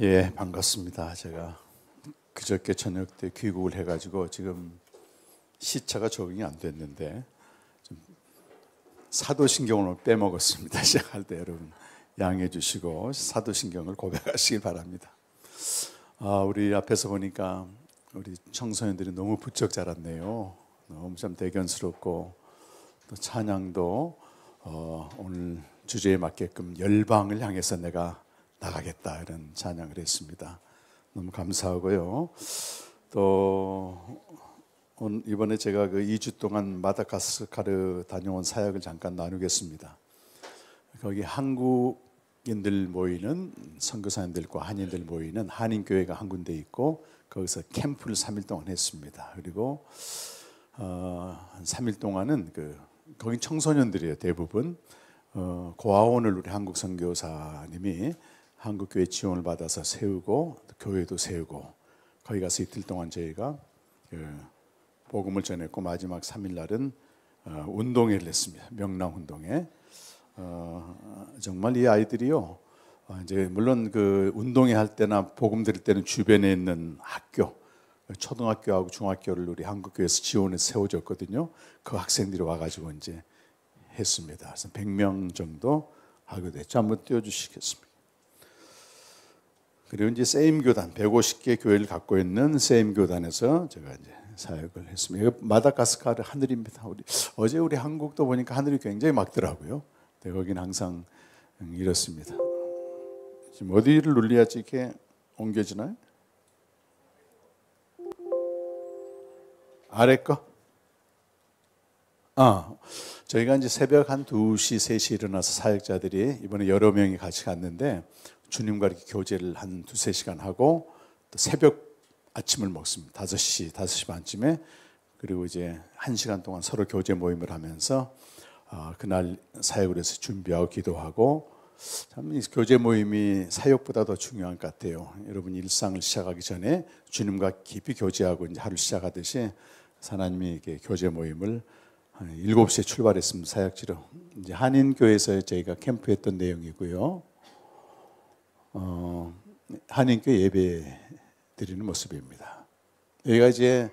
예, 반갑습니다. 제가 그저께 저녁 때 귀국을 해가지고 지금 시차가 적응이 안 됐는데 좀 사도신경을 빼먹었습니다. 시작할 때 여러분 양해해 주시고 사도신경을 고백하시길 바랍니다. 우리 앞에서 보니까 우리 청소년들이 너무 부쩍 자랐네요. 너무 참 대견스럽고 또 찬양도 오늘 주제에 맞게끔 열방을 향해서 내가 나가겠다 이런 찬양을 했습니다. 너무 감사하고요. 또 이번에 제가 그 2주 동안 마다가스카르 다녀온 사역을 잠깐 나누겠습니다. 거기 한국인들 모이는 선교사님들과 한인들 모이는 한인교회가 한 군데 있고 거기서 캠프를 3일 동안 했습니다. 그리고 한 3일 동안은 거기 청소년들이에요. 대부분 고아원을 우리 한국 선교사님이 한국교회 지원을 받아서 세우고 교회도 세우고 거기 가서 이틀 동안 저희가 복음을 전했고 마지막 3일 날은 운동회를 했습니다. 명랑운동회. 정말 이 아이들이요. 이제 물론 그 운동회 할 때나 복음 드릴 때는 주변에 있는 학교, 초등학교하고 중학교를 우리 한국교회에서 지원해서 세워줬거든요. 그 학생들이 와가지고 이제 했습니다. 그래서 100명 정도 하게 됐죠. 한번 띄워주시겠습니다. 그리고 이제 세임교단 150개 교회를 갖고 있는 세임교단에서 제가 이제 사역을 했습니다. 이거 마다가스카르 하늘입니다. 어제 우리 한국도 보니까 하늘이 굉장히 맑더라고요. 근데 거기는 항상 이렇습니다. 지금 어디를 눌려야지 이렇게 옮겨지나요? 아래 거? 저희가 이제 새벽 한 2시, 3시 일어나서 사역자들이 이번에 여러 명이 같이 갔는데 주님과 이렇게 교제를 한 2-3시간 하고 또 새벽 아침을 먹습니다. 5시 반쯤에. 그리고 이제 1시간 동안 서로 교제 모임을 하면서 그날 사역을 해서 준비하고 기도하고 참 이 교제 모임이 사역보다 더 중요한 것 같아요. 여러분 일상을 시작하기 전에 주님과 깊이 교제하고 이제 하루 시작하듯이 하나님이 이렇게 교제 모임을 한 7시에 출발했습니다. 사역지로. 이제 한인교회에서 저희가 캠프했던 내용이고요. 한인교회 예배 드리는 모습입니다. 여기가 이제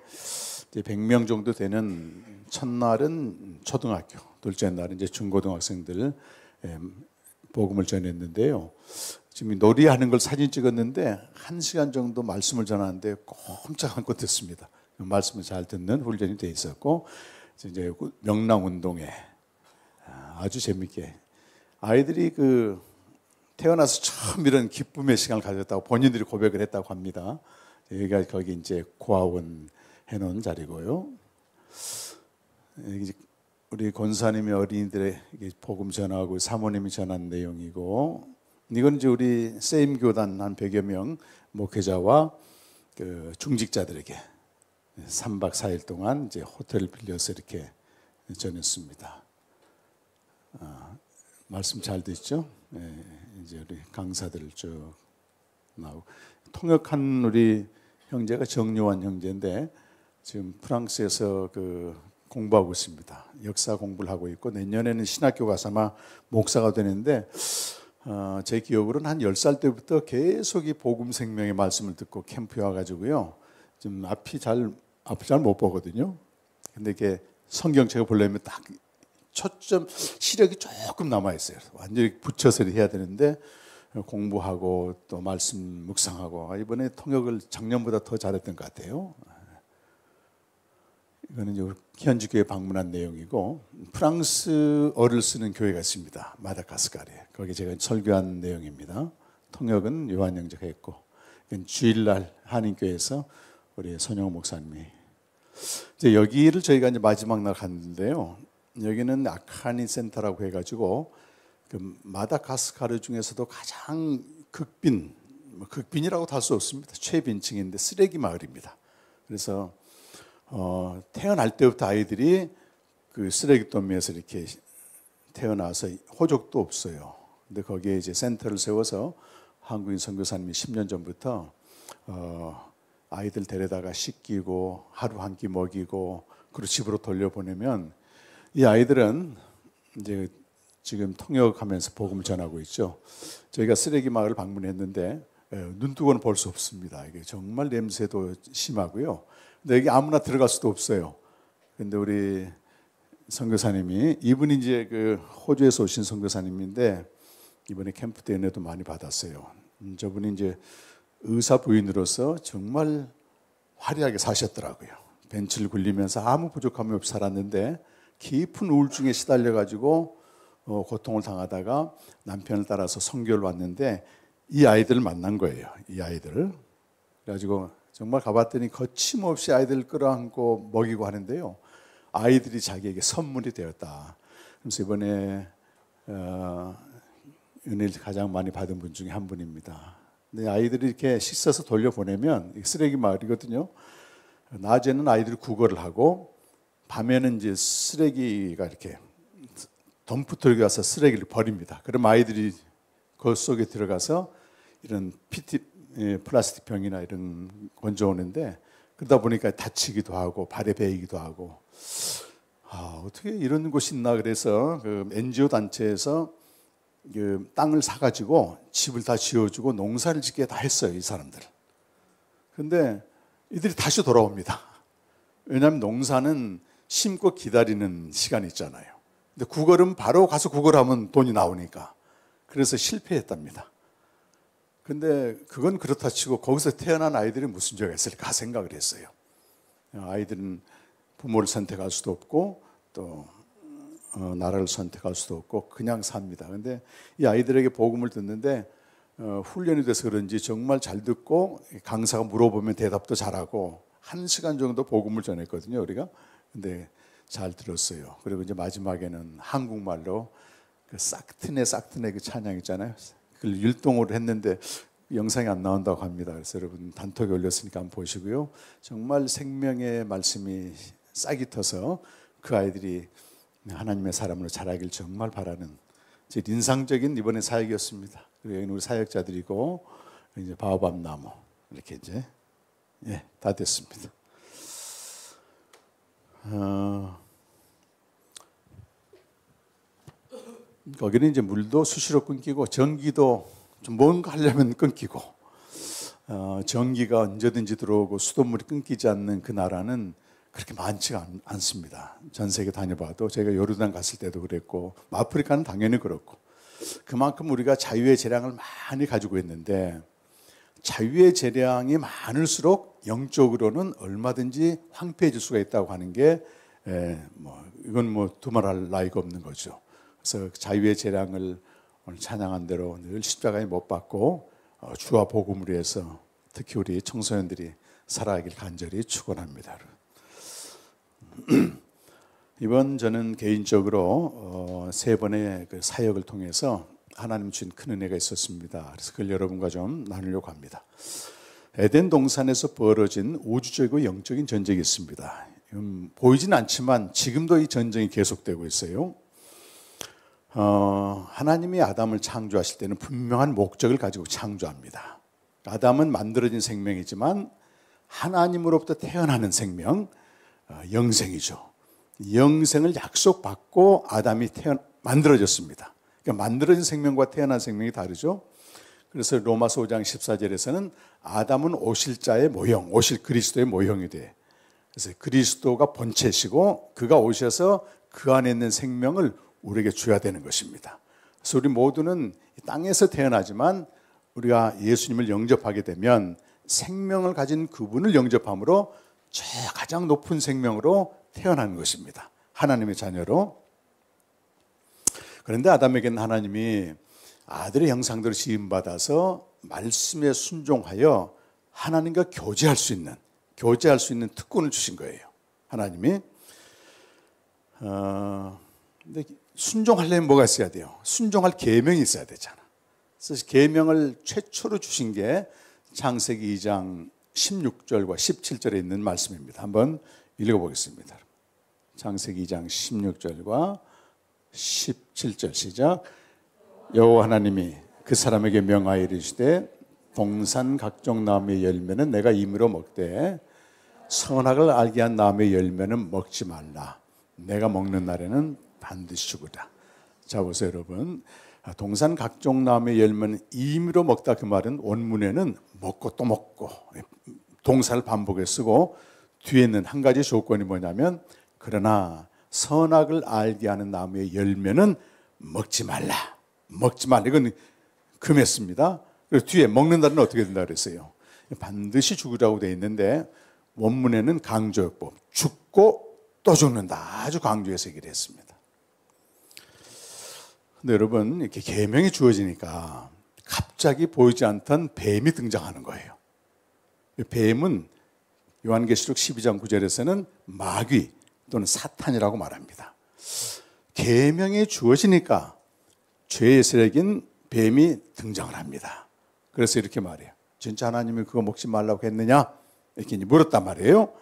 100명 정도 되는 첫날은 초등학교, 둘째 날은 이제 중고등학생들 복음을 전했는데요. 지금 놀이하는 걸 사진 찍었는데 1시간 정도 말씀을 전하는데 꼼짝 않고 듣습니다. 말씀을 잘 듣는 훈련이 돼 있었고 이제 명랑운동회 아주 재밌게 아이들이 태어나서 처음 이런 기쁨의 시간을 가졌다고 본인들이 고백을 했다고 합니다. 여기가 거기 이제 고아원 해놓은 자리고요. 우리 권사님이 어린이들에게 복음 전하고 사모님이 전한 내용이고 이건 이제 우리 세임교단 한 100여 명 목회자와 중직자들에게 3박 4일 동안 이제 호텔을 빌려서 이렇게 전했습니다. 말씀 잘 듣죠? 이제 우리 강사들 쭉 나오고 통역한 우리 형제가 정요한 형제인데 지금 프랑스에서 공부하고 있습니다. 역사 공부를 하고 있고 내년에는 신학교 가서 아마 목사가 되는데 제 기억으로는 한 10살 때부터 계속 이 복음 생명의 말씀을 듣고 캠프에 와가지고요. 지금 앞이 잘 못 보거든요. 근데 이게 성경책을 보려면 딱 초점 시력이 조금 남아 있어요. 완전히 붙여서 해야 되는데 공부하고 또 말씀 묵상하고 이번에 통역을 작년보다 더 잘했던 것 같아요. 이거는 이제 현지교회 방문한 내용이고 프랑스어를 쓰는 교회가 있습니다. 마다가스카르에. 거기 제가 설교한 내용입니다. 통역은 요한 형제가 했고 주일날 한인교회에서 우리 손영호 목사님이 이제 여기를 저희가 이제 마지막 날 갔는데요. 여기는 아카니 센터라고 해가지고 마다가스카르 중에서도 가장 극빈이라고도 할 수 없습니다. 최빈층인데 쓰레기 마을입니다. 그래서 태어날 때부터 아이들이 쓰레기더미에서 이렇게 태어나서 호적도 없어요. 근데 거기에 이제 센터를 세워서 한국인 선교사님이 10년 전부터 아이들 데려다가 씻기고 하루 한 끼 먹이고 그리고 집으로 돌려보내면 이 아이들은 이제 지금 통역하면서 복음을 전하고 있죠. 저희가 쓰레기 마을을 방문했는데 눈뜨고는 볼 수 없습니다. 이게 정말 냄새도 심하고요. 근데 여기 아무나 들어갈 수도 없어요. 근데 우리 선교사님이, 이분이 이제 그 호주에서 오신 선교사님인데 이번에 캠프 때 은혜도 많이 받았어요. 저분이 이제 의사 부인으로서 정말 화려하게 사셨더라고요. 벤치를 굴리면서 아무 부족함이 없이 살았는데 깊은 우울증에 시달려가지고 고통을 당하다가 남편을 따라서 선교를 왔는데 이 아이들을 만난 거예요. 이 아이들을. 그래가지고 정말 가봤더니 거침없이 아이들을 끌어안고 먹이고 하는데요. 아이들이 자기에게 선물이 되었다. 그래서 이번에 은혜를 가장 많이 받은 분 중에 한 분입니다. 근데 아이들이 이렇게 씻어서 돌려보내면 쓰레기 마을이거든요. 낮에는 아이들이 구걸을 하고 밤에는 이제 쓰레기가 이렇게 덤프트럭에 와서 쓰레기를 버립니다. 그럼 아이들이 그 속에 들어가서 이런 플라스틱 병이나 이런 건져오는데 그러다 보니까 다치기도 하고 발에 베이기도 하고 어떻게 이런 곳이 있나 그래서 그 NGO 단체에서 그 땅을 사가지고 집을 다 지어주고 농사를 짓게 다 했어요. 이 사람들. 근데 이들이 다시 돌아옵니다. 왜냐하면 농사는 심고 기다리는 시간이 있잖아요. 근데 구걸은 바로 가서 구걸하면 돈이 나오니까. 그래서 실패했답니다. 근데 그건 그렇다 치고 거기서 태어난 아이들이 무슨 죄가 있을까 생각을 했어요. 아이들은 부모를 선택할 수도 없고 또 나라를 선택할 수도 없고 그냥 삽니다. 근데 이 아이들에게 복음을 듣는데 훈련이 돼서 그런지 정말 잘 듣고 강사가 물어보면 대답도 잘하고 1시간 정도 복음을 전했거든요, 우리가. 근데 잘 들었어요. 그리고 이제 마지막에는 한국말로 그 싹트네 그 찬양 있잖아요. 그걸 율동으로 했는데 영상이 안 나온다고 합니다. 그래서 여러분 단톡에 올렸으니까 한번 보시고요. 정말 생명의 말씀이 싹이 터서 그 아이들이 하나님의 사람으로 자라길 정말 바라는 제 인상적인 이번에 사역이었습니다. 그리고 여기는 우리 사역자들이고 이제 바오밥 나무 이렇게 이제 다 됐습니다. 거기는 이제 물도 수시로 끊기고 전기도 좀 뭔가 하려면 끊기고 전기가 언제든지 들어오고 수돗물이 끊기지 않는 그 나라는 그렇게 많지가 않습니다. 전 세계 다녀봐도 제가 요르단 갔을 때도 그랬고 아프리카는 당연히 그렇고 그만큼 우리가 자유의 재량을 많이 가지고 있는데 자유의 재량이 많을수록 영적으로는 얼마든지 황폐해질 수가 있다고 하는 게 이건 두말할 나위가 없는 거죠. 그래서 자유의 재량을 오늘 찬양한 대로 늘 십자가에 못 박고 주와 복음을 위해서 특히 우리 청소년들이 살아가길 간절히 축원합니다. 이번 저는 개인적으로 3번의 그 사역을 통해서 하나님 주신 큰 은혜가 있었습니다. 그래서 그걸 여러분과 좀 나누려고 합니다. 에덴 동산에서 벌어진 우주적이고 영적인 전쟁이 있습니다. 보이진 않지만 지금도 이 전쟁이 계속되고 있어요. 하나님이 아담을 창조하실 때는 분명한 목적을 가지고 창조합니다. 아담은 만들어진 생명이지만 하나님으로부터 태어나는 생명, 영생이죠. 영생을 약속받고 아담이 만들어졌습니다. 그러니까 만들어진 생명과 태어난 생명이 다르죠. 그래서 로마서 5장 14절에서는 아담은 오실 자의 모형, 오실 그리스도의 모형이 돼. 그래서 그리스도가 본체시고 그가 오셔서 그 안에 있는 생명을 우리에게 줘야 되는 것입니다. 그래서 우리 모두는 땅에서 태어나지만 우리가 예수님을 영접하게 되면 생명을 가진 그분을 영접함으로 저 가장 높은 생명으로 태어난 것입니다. 하나님의 자녀로. 그런데 아담에게는 하나님이 아들의 형상대로 지음받아서 말씀에 순종하여 하나님과 교제할 수 있는 특권을 주신 거예요. 하나님이. 근데 순종하려면 뭐가 있어야 돼요? 순종할 계명이 있어야 되잖아. 그래서 계명을 최초로 주신 게 창세기 2장 16절과 17절에 있는 말씀입니다. 한번 읽어보겠습니다. 창세기 2장 16절과 17절 시작. 여호와 하나님이 그 사람에게 명하여 이르시되 동산 각종 나무의 열매는 내가 임의로 먹되 선악을 알게 한 나무의 열매는 먹지 말라. 내가 먹는 날에는 반드시 죽으라. 자 보세요 여러분. 동산 각종 나무의 열매는 임의로 먹다, 그 말은 원문에는 먹고 또 먹고 동사를 반복해 쓰고, 뒤에 있는 한 가지 조건이 뭐냐면 그러나 선악을 알게 하는 나무의 열매는 먹지 말라. 먹지 말라. 이건 금했습니다. 그래서 뒤에 먹는다는 어떻게 된다 그랬어요? 반드시 죽으라고 되어 있는데 원문에는 강조였고 죽고 또 죽는다. 아주 강조해서 얘기를 했습니다. 근데 여러분, 이렇게 계명이 주어지니까 갑자기 보이지 않던 뱀이 등장하는 거예요. 뱀은 요한계시록 12장 9절에서는 마귀 또는 사탄이라고 말합니다. 계명이 주어지니까 죄의 세력인 뱀이 등장을 합니다. 그래서 이렇게 말해요. 진짜 하나님이 그거 먹지 말라고 했느냐? 이렇게 물었단 말이에요.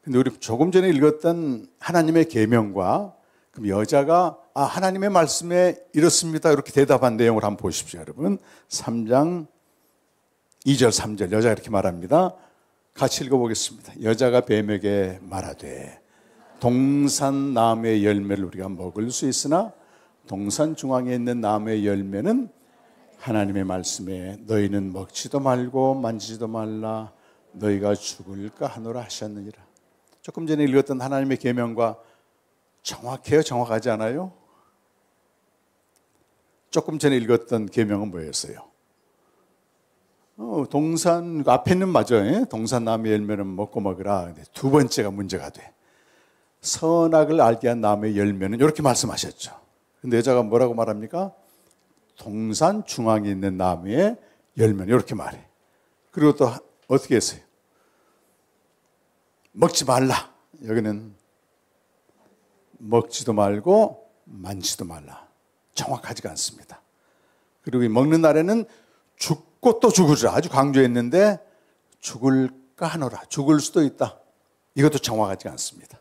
근데 우리 조금 전에 읽었던 하나님의 계명과 그럼 여자가 하나님의 말씀에 이렇습니다, 이렇게 대답한 내용을 한번 보십시오. 여러분 3장 2절 3절 여자가 이렇게 말합니다. 같이 읽어보겠습니다. 여자가 뱀에게 말하되 동산 나무의 열매를 우리가 먹을 수 있으나 동산 중앙에 있는 나무의 열매는 하나님의 말씀에 너희는 먹지도 말고 만지지도 말라 너희가 죽을까 하노라 하셨느니라. 조금 전에 읽었던 하나님의 계명과 정확해요? 정확하지 않아요? 조금 전에 읽었던 계명은 뭐였어요? 동산 앞에 있는 맞아요. 동산 나무의 열매는 먹고 먹으라. 근데 두 번째가 문제가 돼. 선악을 알게 한 나무의 열매는 이렇게 말씀하셨죠. 근데 여자가 뭐라고 말합니까? 동산 중앙에 있는 나무의 열매는 이렇게 말해. 그리고 또 어떻게 했어요? 먹지 말라. 여기는 먹지도 말고 만지도 말라. 정확하지가 않습니다. 그리고 먹는 날에는 죽고 또 죽으리라. 아주 강조했는데 죽을까 하노라. 죽을 수도 있다. 이것도 정확하지 않습니다.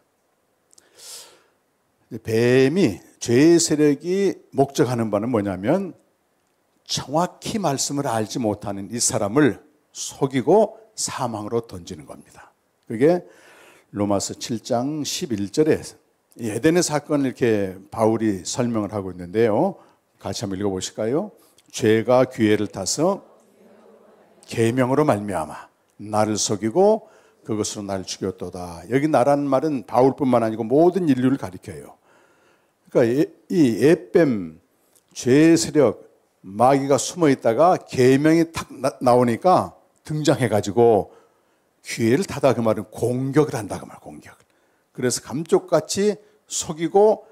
뱀이 죄의 세력이 목적하는 바는 뭐냐면 정확히 말씀을 알지 못하는 이 사람을 속이고 사망으로 던지는 겁니다. 그게 로마서 7장 11절에 에덴의 사건을 이렇게 바울이 설명을 하고 있는데요. 같이 한번 읽어보실까요? 죄가 기회를 타서 계명으로 말미암아 나를 속이고 그것으로 나를 죽였도다. 여기 나라는 말은 바울뿐만 아니고 모든 인류를 가리켜요. 그러니까 이 애뱀, 죄의 세력, 마귀가 숨어 있다가 계명이 탁 나오니까 등장해가지고 기회를 타다, 그 말은 공격을 한다 그 말, 공격을. 그래서 감쪽같이 속이고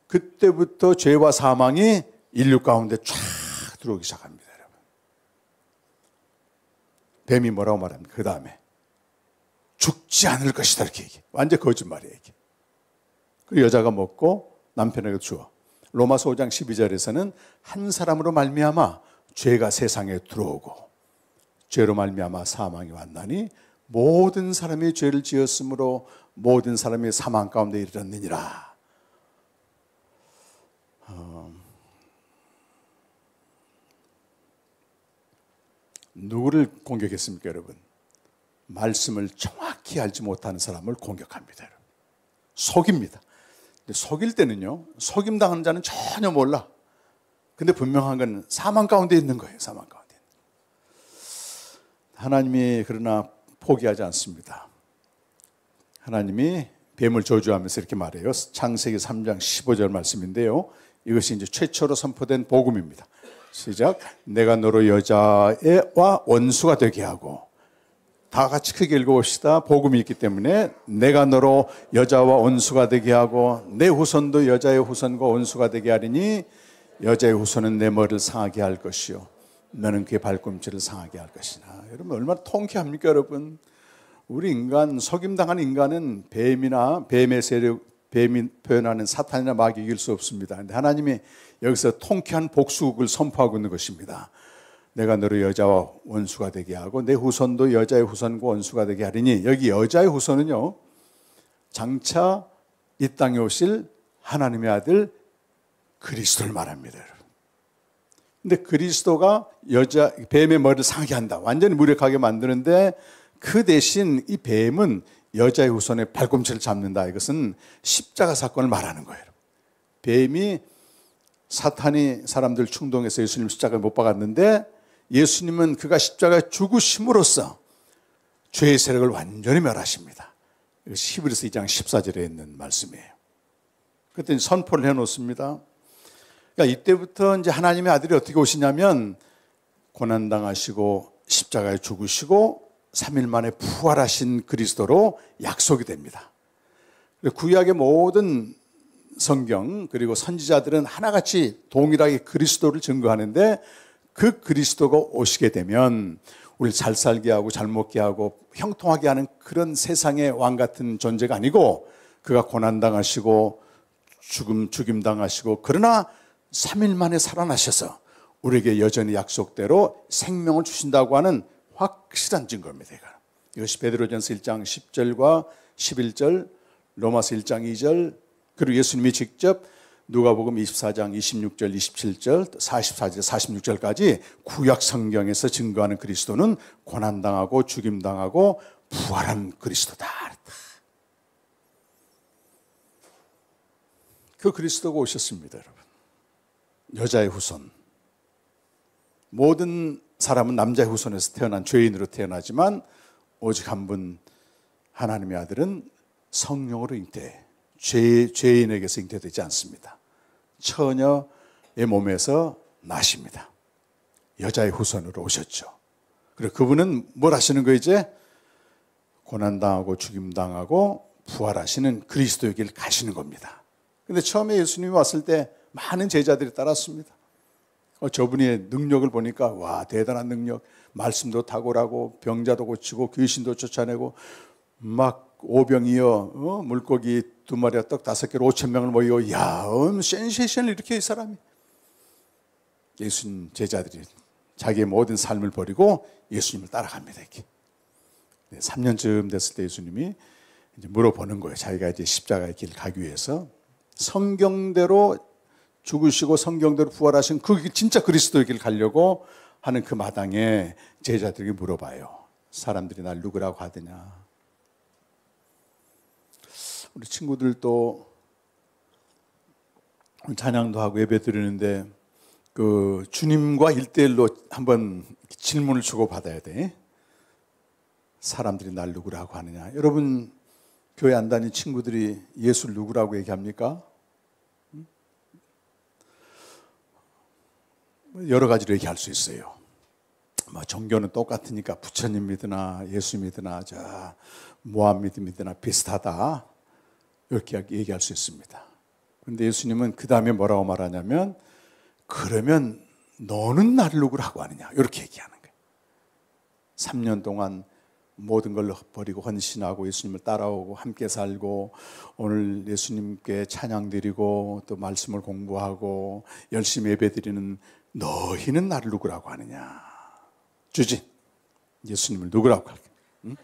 그때부터 죄와 사망이 인류 가운데 쫙 들어오기 시작합니다, 여러분. 뱀이 뭐라고 말합니까? 그 다음에 죽지 않을 것이다 이렇게 얘기해. 완전 거짓말이에요 이게. 그리고 여자가 먹고 남편에게 주어. 로마서 5장 12절에서는 한 사람으로 말미암아 죄가 세상에 들어오고 죄로 말미암아 사망이 왔나니 모든 사람이 죄를 지었으므로 모든 사람이 사망 가운데 이르렀느니라. 누구를 공격했습니까, 여러분? 말씀을 정확히 알지 못하는 사람을 공격합니다. 여러분. 속입니다. 근데 속일 때는요, 속임당하는 자는 전혀 몰라. 근데 분명한 건 사망 가운데 있는 거예요, 사망 가운데. 하나님이 그러나 포기하지 않습니다. 하나님이 뱀을 저주하면서 이렇게 말해요. 창세기 3장 15절 말씀인데요. 이것이 이제 최초로 선포된 복음입니다. 시작. 내가 너로 여자와 원수가 되게 하고, 다 같이 크게 읽어봅시다. 복음이 있기 때문에 내가 너로 여자와 원수가 되게 하고 내 후손도 여자의 후손과 원수가 되게 하리니 여자의 후손은 내 머리를 상하게 할 것이요 너는 그의 발꿈치를 상하게 할 것이나. 여러분 얼마나 통쾌합니까, 여러분? 우리 인간, 속임당한 인간은 뱀이나 뱀의 세력, 뱀이 표현하는 사탄이나 마귀 이길 수 없습니다. 그런데 하나님이 여기서 통쾌한 복수국을 선포하고 있는 것입니다. 내가 너를 여자와 원수가 되게 하고 내 후손도 여자의 후손과 원수가 되게 하리니, 여기 여자의 후손은요, 장차 이 땅에 오실 하나님의 아들 그리스도를 말합니다, 여러분. 근데 그리스도가 여자 뱀의 머리를 상하게 한다, 완전히 무력하게 만드는데 그 대신 이 뱀은 여자의 후손의 발꿈치를 잡는다. 이것은 십자가 사건을 말하는 거예요. 뱀이 사탄이 사람들 충동해서 예수님 십자가에 못 박았는데 예수님은 그가 십자가에 죽으심으로써 죄의 세력을 완전히 멸하십니다. 이것이 히브리서 2장 14절에 있는 말씀이에요. 그때 선포를 해놓습니다. 그러니까 이때부터 이제 하나님의 아들이 어떻게 오시냐면 고난당하시고 십자가에 죽으시고 3일 만에 부활하신 그리스도로 약속이 됩니다. 구약의 모든 성경 그리고 선지자들은 하나같이 동일하게 그리스도를 증거하는데 그 그리스도가 오시게 되면 우리를 잘 살게 하고 잘 먹게 하고 형통하게 하는 그런 세상의 왕 같은 존재가 아니고 그가 고난당하시고 죽임당하시고 그러나 3일 만에 살아나셔서 우리에게 여전히 약속대로 생명을 주신다고 하는 확실한 증거입니다. 이것이 베드로전서 1장 10절과 11절, 로마서 1장 2절, 그리고 예수님이 직접 누가복음 24장 26절, 27절, 44절, 46절까지 구약 성경에서 증거하는 그리스도는 고난당하고 죽임당하고 부활한 그리스도다. 그 그리스도가 오셨습니다, 여러분. 여자의 후손. 모든 사람은 남자의 후손에서 태어난 죄인으로 태어나지만 오직 한 분 하나님의 아들은 성령으로 잉태, 죄인에게서 잉태되지 않습니다. 처녀의 몸에서 나십니다. 여자의 후손으로 오셨죠. 그리고 그분은 뭘 하시는 거예요 이제? 고난당하고 죽임당하고 부활하시는 그리스도의 길 가시는 겁니다. 근데 처음에 예수님이 왔을 때 많은 제자들이 따랐습니다. 저분의 능력을 보니까 와 대단한 능력, 말씀도 탁월하고 병자도 고치고 귀신도 쫓아내고 막 오병이어 물고기 2마리와 떡 5개로 5,000명을 모이고 야 센세이션을 일으켜 이 사람이. 예수님 제자들이 자기의 모든 삶을 버리고 예수님을 따라갑니다. 이렇게. 3년쯤 됐을 때 예수님이 이제 물어보는 거예요. 자기가 이제 십자가의 길 가기 위해서 성경대로 죽으시고 성경대로 부활하신 그 진짜 그리스도의 길 가려고 하는 그 마당에 제자들에게 물어봐요. 사람들이 날 누구라고 하더냐. 우리 친구들도 찬양도 하고 예배 드리는데 그 주님과 1대1로 한번 질문을 주고받아야 돼. 사람들이 날 누구라고 하느냐. 여러분 교회 안 다니는 친구들이 예수를 누구라고 얘기합니까? 여러 가지로 얘기할 수 있어요. 종교는 똑같으니까 부처님 믿으나 예수 믿으나 모함미드 믿으나 비슷하다. 이렇게 얘기할 수 있습니다. 그런데 예수님은 그 다음에 뭐라고 말하냐면 그러면 너는 나를 누구라고 하느냐 이렇게 얘기하는 거예요. 3년 동안 모든 걸 버리고 헌신하고 예수님을 따라오고 함께 살고 오늘 예수님께 찬양 드리고 또 말씀을 공부하고 열심히 예배 드리는 너희는 나를 누구라고 하느냐. 주진 예수님을 누구라고 할까? 응?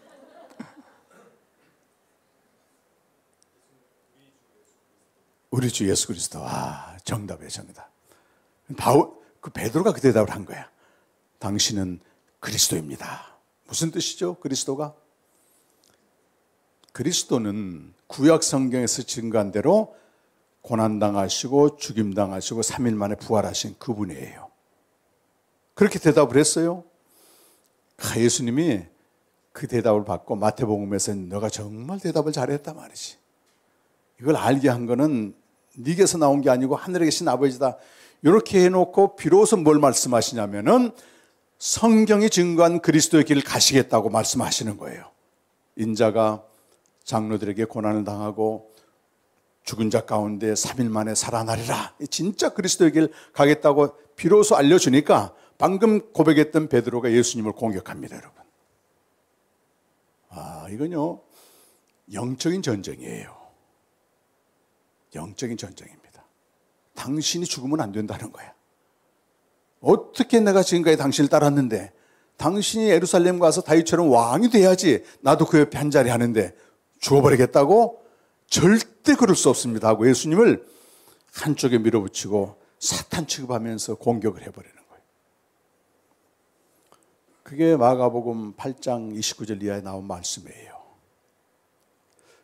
우리 주 예수 그리스도. 정답이에요, 정답. 그 베드로가 그 대답을 한 거야. 당신은 그리스도입니다. 무슨 뜻이죠? 그리스도가? 그리스도는 구약 성경에서 증거한 대로 고난당하시고 죽임당하시고 3일 만에 부활하신 그분이에요. 그렇게 대답을 했어요. 예수님이 그 대답을 받고 마태복음에서 너가 정말 대답을 잘했단 말이지. 이걸 알게 한 거는 네게서 나온 게 아니고 하늘에 계신 아버지다. 이렇게 해놓고 비로소 뭘 말씀하시냐면은 성경이 증거한 그리스도의 길을 가시겠다고 말씀하시는 거예요. 인자가 장로들에게 고난을 당하고 죽은 자 가운데 3일 만에 살아나리라. 진짜 그리스도의 길 가겠다고 비로소 알려주니까 방금 고백했던 베드로가 예수님을 공격합니다, 여러분. 이건요 영적인 전쟁이에요. 영적인 전쟁입니다. 당신이 죽으면 안 된다는 거야. 어떻게 내가 지금까지 당신을 따랐는데 당신이 예루살렘 가서 다윗처럼 왕이 돼야지 나도 그 옆에 한 자리 하는데 죽어버리겠다고? 절대 그럴 수 없습니다 하고 예수님을 한쪽에 밀어붙이고 사탄 취급하면서 공격을 해버리는 거예요. 그게 마가복음 8장 29절 이하에 나온 말씀이에요.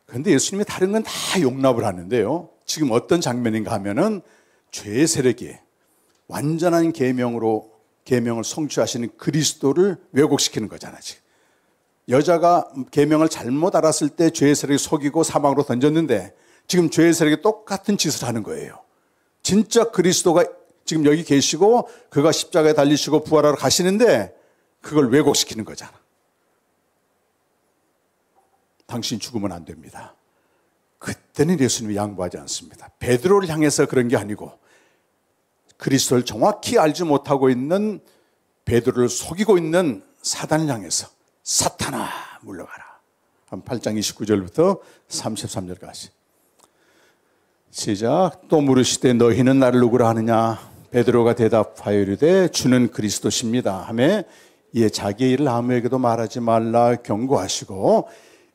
그런데 예수님이 다른 건 다 용납을 하는데요. 지금 어떤 장면인가 하면은 죄의 세력이 완전한 계명을 성취하시는 그리스도를 왜곡시키는 거잖아 지금. 여자가 계명을 잘못 알았을 때 죄의 세력이 속이고 사망으로 던졌는데 지금 죄의 세력이 똑같은 짓을 하는 거예요. 진짜 그리스도가 지금 여기 계시고 그가 십자가에 달리시고 부활하러 가시는데 그걸 왜곡시키는 거잖아. 당신 죽으면 안 됩니다. 그때는 예수님이 양보하지 않습니다. 베드로를 향해서 그런 게 아니고 그리스도를 정확히 알지 못하고 있는 베드로를 속이고 있는 사단을 향해서 사탄아 물러가라. 8장 29절부터 33절까지 시작. 또 물으시되 너희는 나를 누구라 하느냐? 베드로가 대답하여 이르되 주는 그리스도십니다 하매 이에 자기의 일을 아무에게도 말하지 말라 경고하시고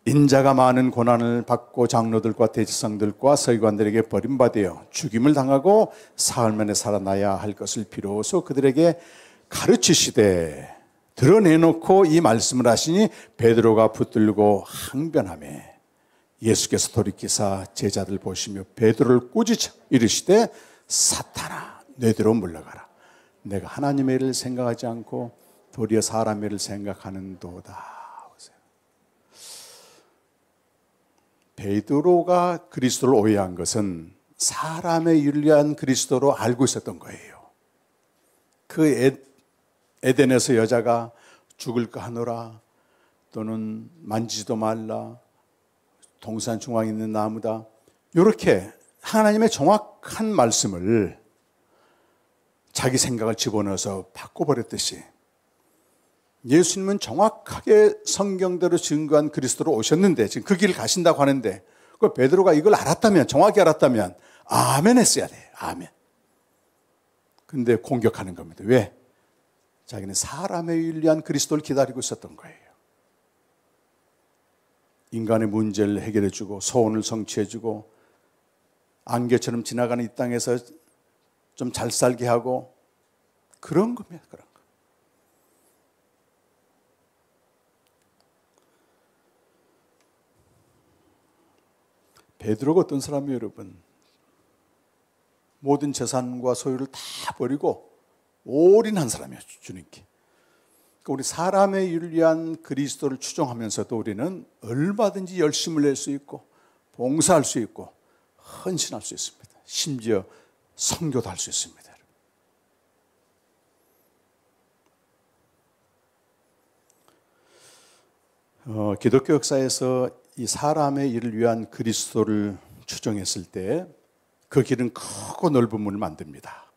인자가 많은 고난을 받고 장로들과 대제사장들과 서기관들에게 버림받아 죽임을 당하고 사흘 만에 살아나야 할 것을 비로소 그들에게 가르치시되 드러내놓고 이 말씀을 하시니 베드로가 붙들고 항변하며 예수께서 돌이키사 제자들 보시며 베드로를 꾸짖어 이르시되 사탄아 너희들로 물러가라. 내가 하나님의 일을 생각하지 않고 도리어 사람의 일을 생각하는도다. 베드로가 그리스도를 오해한 것은 사람의 윤리한 그리스도로 알고 있었던 거예요. 그 에덴에서 여자가 죽을까 하노라 또는 만지지도 말라 동산 중앙에 있는 나무다 이렇게 하나님의 정확한 말씀을 자기 생각을 집어넣어서 바꿔버렸듯이 예수님은 정확하게 성경대로 증거한 그리스도로 오셨는데 지금 그 길을 가신다고 하는데 그 베드로가 이걸 알았다면 정확히 알았다면 아멘 했어야 돼. 아멘. 근데 공격하는 겁니다. 왜? 자기는 사람의 윤리한 그리스도를 기다리고 있었던 거예요. 인간의 문제를 해결해주고 소원을 성취해주고 안개처럼 지나가는 이 땅에서 좀 잘 살게 하고 그런 겁니다. 그런 거. 베드로가 어떤 사람이에요, 여러분? 모든 재산과 소유를 다 버리고 올인한 사람이에요, 주님께. 그러니까 우리 사람의 윤리한 그리스도를 추종하면서도 우리는 얼마든지 열심을 낼 수 있고 봉사할 수 있고 헌신할 수 있습니다. 심지어 선교도 할 수 있습니다. 기독교 역사에서 이 사람의 일을 위한 그리스도를 추정했을 때 그 길은 크고 넓은 문을 만듭니다.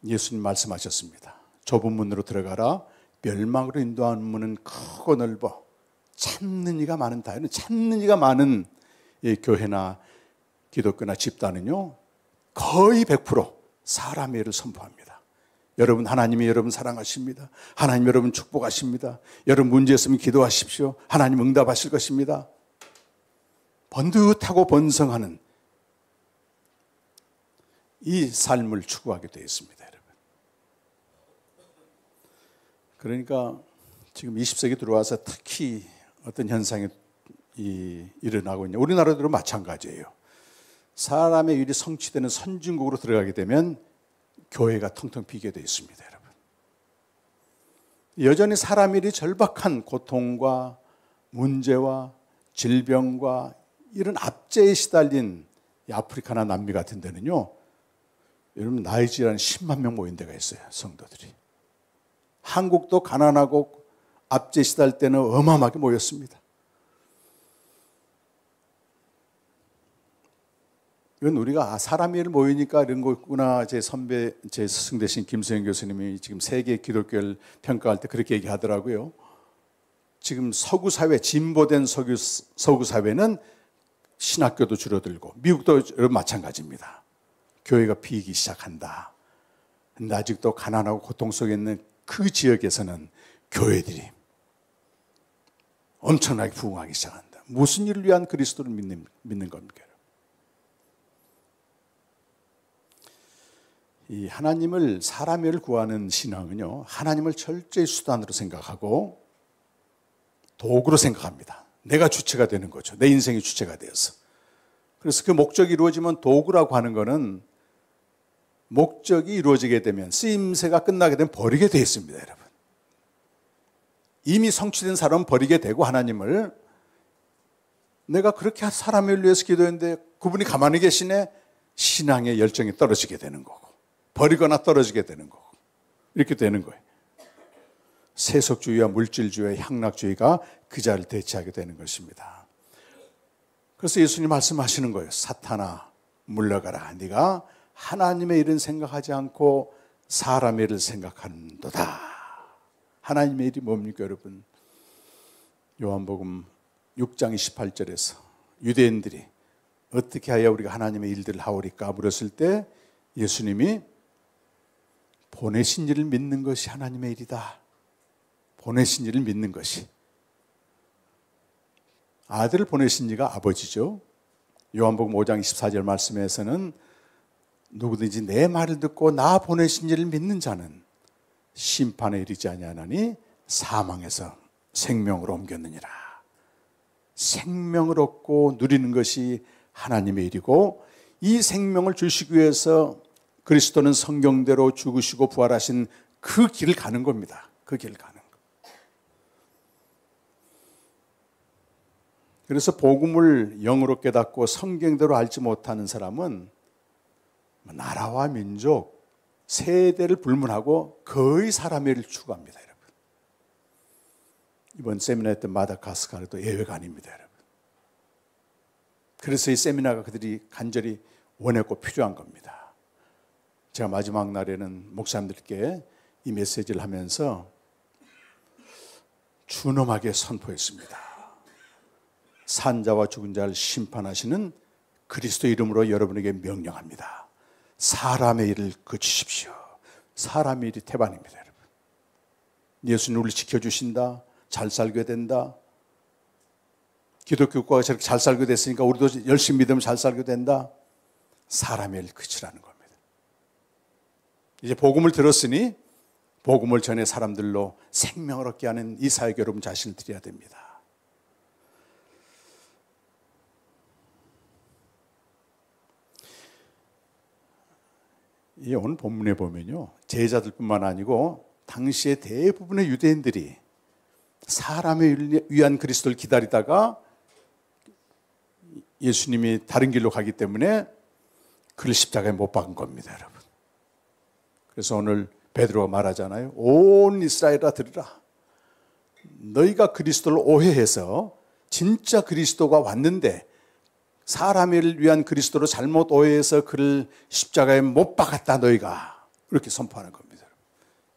예수님 말씀하셨습니다. 좁은 문으로 들어가라. 멸망으로 인도하는 문은 크고 넓어. 찾는 이가 많은 다에는 찾는 이가 많은 이 교회나 기독교나 집단은요 거의 100% 사람의 일을 선포합니다. 여러분 하나님이 여러분 사랑하십니다. 하나님 여러분 축복하십니다. 여러분 문제 있으면 기도하십시오. 하나님 응답하실 것입니다. 번듯하고 번성하는 이 삶을 추구하게 되어 있습니다. 여러분. 그러니까 지금 20세기 들어와서 특히 어떤 현상이 일어나고 있냐. 우리나라도 마찬가지예요. 사람의 일이 성취되는 선진국으로 들어가게 되면 교회가 텅텅 비게 되어 있습니다. 여러분. 여전히 사람 일이 절박한 고통과 문제와 질병과 이런 압제에 시달린 아프리카나 남미 같은 데는요. 여러분 나이지리아는 10만 명 모인 데가 있어요. 성도들이. 한국도 가난하고 압제에 시달 때는 어마어마하게 모였습니다. 이건 우리가 사람이 일 모이니까 이런 거구나. 제 선배, 제 스승 되신 김수영 교수님이 지금 세계 기독교를 평가할 때 그렇게 얘기하더라고요. 지금 서구 사회, 진보된 서구 사회는 신학교도 줄어들고 미국도 마찬가지입니다. 교회가 비기 시작한다. 근데 아직도 가난하고 고통 속에 있는 그 지역에서는 교회들이 엄청나게 부흥하기 시작한다. 무슨 일을 위한 그리스도를 믿는 겁니까? 이 하나님을 사람을 구하는 신앙은요, 하나님을 철저히 수단으로 생각하고 도구로 생각합니다. 내가 주체가 되는 거죠. 내 인생이 주체가 되어서. 그래서 그 목적이 이루어지면 도구라고 하는 것은 목적이 이루어지게 되면, 쓰임새가 끝나게 되면 버리게 되어 있습니다, 여러분. 이미 성취된 사람은 버리게 되고, 하나님을 내가 그렇게 사람을 위해서 기도했는데 그분이 가만히 계시네, 신앙의 열정이 떨어지게 되는 거고, 버리거나 떨어지게 되는 거고, 이렇게 되는 거예요. 세속주의와 물질주의와 향락주의가 그 자리를 대체하게 되는 것입니다. 그래서 예수님 말씀하시는 거예요. 사탄아, 물러가라. 네가 하나님의 일은 생각하지 않고 사람의 일을 생각한도다. 하나님의 일이 뭡니까, 여러분? 요한복음 6장 28절에서 유대인들이 어떻게 하여 우리가 하나님의 일들을 하오리까 물었을 때 예수님이 보내신 이를 믿는 것이 하나님의 일이다. 보내신 이를 믿는 것이. 아들을 보내신 이가 아버지죠. 요한복음 5장 24절 말씀에서는 누구든지 내 말을 듣고 나 보내신 이를 믿는 자는 심판에 이르지 아니하나니 사망에서 생명으로 옮겼느니라. 생명을 얻고 누리는 것이 하나님의 일이고, 이 생명을 주시기 위해서 그리스도는 성경대로 죽으시고 부활하신 그 길을 가는 겁니다. 그 길을 가는 것. 그래서 복음을 영으로 깨닫고 성경대로 알지 못하는 사람은 나라와 민족, 세대를 불문하고 거의 사람의 일을 추구합니다, 여러분. 이번 세미나 했던 마다가스카르도 예외가 아닙니다, 여러분. 그래서 이 세미나가 그들이 간절히 원했고 필요한 겁니다. 제가 마지막 날에는 목사님들께 이 메시지를 하면서 준엄하게 선포했습니다. 산자와 죽은 자를 심판하시는 그리스도 이름으로 여러분에게 명령합니다. 사람의 일을 그치십시오. 사람의 일이 태반입니다, 여러분. 예수는 우리를 지켜주신다. 잘 살게 된다. 기독교 국가가 저렇게 잘 살게 됐으니까 우리도 열심히 믿으면 잘 살게 된다. 사람의 일 그치라는 겁니다. 이제 복음을 들었으니 복음을 전해 사람들로 생명을 얻게 하는 이 사역에 여러분 자신을 드려야 됩니다. 이 오늘 본문에 보면요, 제자들뿐만 아니고 당시의 대부분의 유대인들이 사람을 위한 그리스도를 기다리다가 예수님이 다른 길로 가기 때문에 그를 십자가에 못 박은 겁니다, 여러분. 그래서 오늘 베드로가 말하잖아요. 온 이스라엘아 들으라. 너희가 그리스도를 오해해서 진짜 그리스도가 왔는데 사람을 위한 그리스도로 잘못 오해해서 그를 십자가에 못 박았다, 너희가. 그렇게 선포하는 겁니다.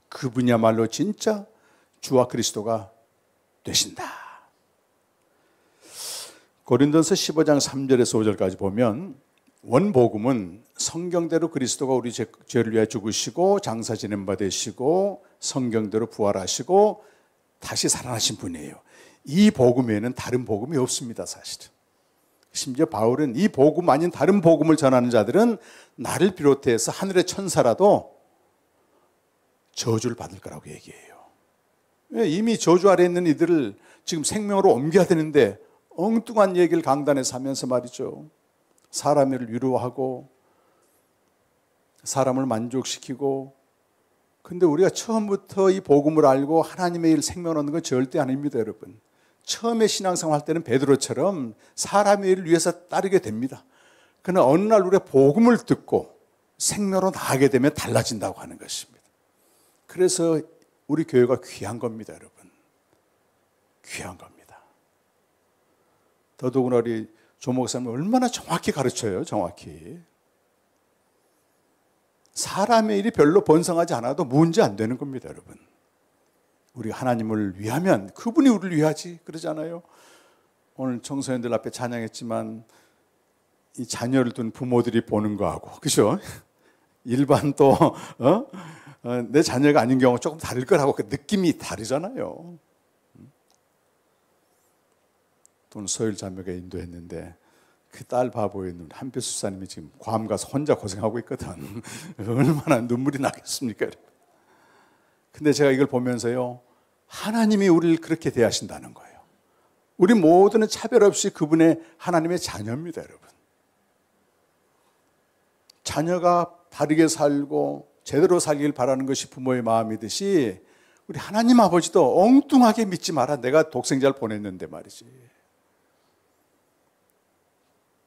그분이야말로 진짜 주와 그리스도가 되신다. 고린도서 15장 3절에서 5절까지 보면 원복음은 성경대로 그리스도가 우리 죄를 위해 죽으시고 장사 지낸 바 되시고 성경대로 부활하시고 다시 살아나신 분이에요. 이 복음에는 다른 복음이 없습니다, 사실은. 심지어 바울은 이 복음 아닌 다른 복음을 전하는 자들은 나를 비롯해서 하늘의 천사라도 저주를 받을 거라고 얘기해요. 이미 저주 아래에 있는 이들을 지금 생명으로 옮겨야 되는데 엉뚱한 얘기를 강단에서 하면서 말이죠. 사람을 위로하고 사람을 만족시키고. 근데 우리가 처음부터 이 복음을 알고 하나님의 일 생명을 얻는 건 절대 아닙니다, 여러분. 처음에 신앙생활 할 때는 베드로처럼 사람의 일을 위해서 따르게 됩니다. 그러나 어느 날 우리가 복음을 듣고 생명으로 나가게 되면 달라진다고 하는 것입니다. 그래서 우리 교회가 귀한 겁니다, 여러분. 귀한 겁니다. 더더구나 우리 조 목사님 얼마나 정확히 가르쳐요, 정확히. 사람의 일이 별로 번성하지 않아도 문제 안 되는 겁니다, 여러분. 우리가 하나님을 위하면 그분이 우리를 위하지 그러잖아요. 오늘 청소년들 앞에 찬양했지만 이 자녀를 둔 부모들이 보는 거하고, 그죠? 일반 또 내 자녀가 아닌 경우 조금 다를 거라고 그 느낌이 다르잖아요. 또 소율 자매가 인도했는데 그 딸 바보인 한빛 수사님이 지금 괌 가서 혼자 고생하고 있거든. 얼마나 눈물이 나겠습니까? 근데 제가 이걸 보면서요, 하나님이 우리를 그렇게 대하신다는 거예요. 우리 모두는 차별 없이 그분의 하나님의 자녀입니다, 여러분. 자녀가 바르게 살고 제대로 살길 바라는 것이 부모의 마음이듯이 우리 하나님 아버지도 엉뚱하게 믿지 마라. 내가 독생자를 보냈는데 말이지.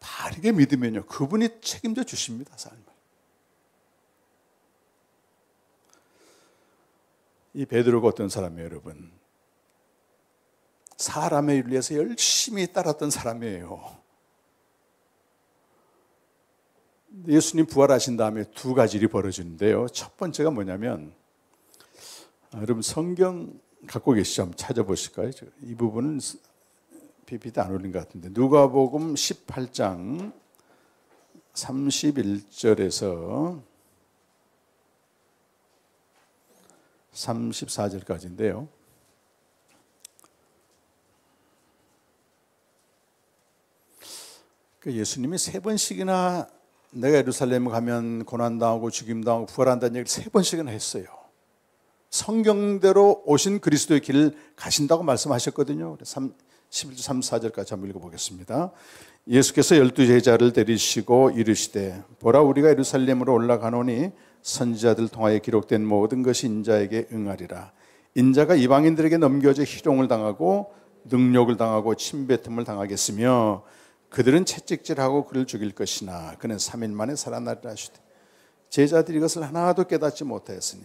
바르게 믿으면요, 그분이 책임져 주십니다, 삶을. 이 베드로가 어떤 사람이에요, 여러분? 사람의 윤리에서 열심히 따랐던 사람이에요. 예수님 부활하신 다음에 두 가지 일이 벌어지는데요. 첫 번째가 뭐냐면, 여러분 성경 갖고 계시죠? 한번 찾아보실까요? 이 부분은 PPT 안 올린 것 같은데, 누가복음 18장 31절에서 34절까지인데요. 예수님이 세 번씩이나 내가 예루살렘에 가면 고난당하고 죽임당하고 부활한다는 얘기를 세 번씩이나 했어요. 성경대로 오신 그리스도의 길을 가신다고 말씀하셨거든요. 11절 34절까지 한번 읽어보겠습니다. 예수께서 12제자를 데리시고 이르시되 보라 우리가 예루살렘으로 올라가노니 선지자들 통하여 기록된 모든 것이 인자에게 응하리라. 인자가 이방인들에게 넘겨져 희롱을 당하고 능욕을 당하고 침뱉음을 당하겠으며 그들은 채찍질하고 그를 죽일 것이나 그는 3일 만에 살아나리라 하시되 제자들이 이것을 하나도 깨닫지 못하였으니